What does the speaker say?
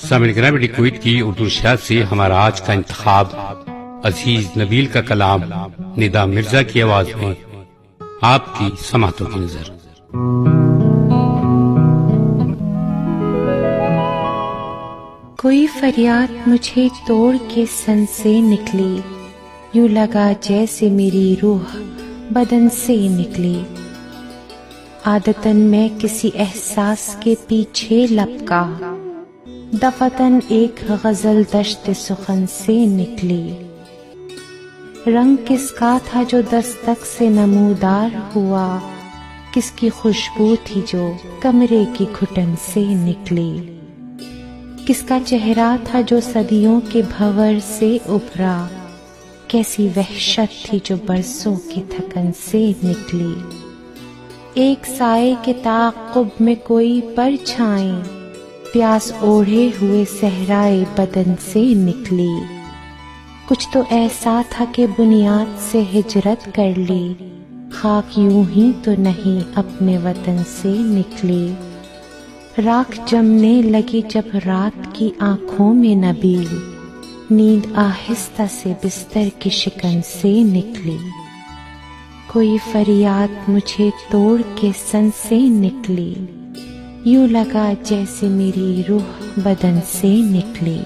सामिन ग्रामीण कुवैत की उर्दू शायद से हमारा आज का इंतखाब अजीज नबील का कलाम निदा मिर्जा की आवाज में आपकी समातों की नजर। कोई फरियाद मुझे तोड़ के सन से निकली, यूं लगा जैसे मेरी रूह बदन से निकली। आदतन मैं किसी एहसास के पीछे लपका, दफतन एक गजल दश्त सुखन से निकली। रंग किसका था जो दस्तक से नमूदार हुआ, किसकी खुशबू थी जो कमरे की घुटन से निकली। किसका चेहरा था जो सदियों के भंवर से उभरा, कैसी वहशत थी जो बरसों की थकन से निकली। एक साए के ताक़ुब में कोई परछाई, प्यास ओढ़े हुए सहराए बदन से निकली। कुछ तो ऐसा था कि बुनियाद से हिजरत कर ली, खाक यूं ही तो नहीं अपने वतन से निकली। राख जमने लगी जब रात की आंखों में नबील, नींद आहिस्ता से बिस्तर की शिकन से निकली। कोई फरियाद मुझे तोड़ के सन से निकली, यूं लगा जैसे मेरी रूह बदन से निकली।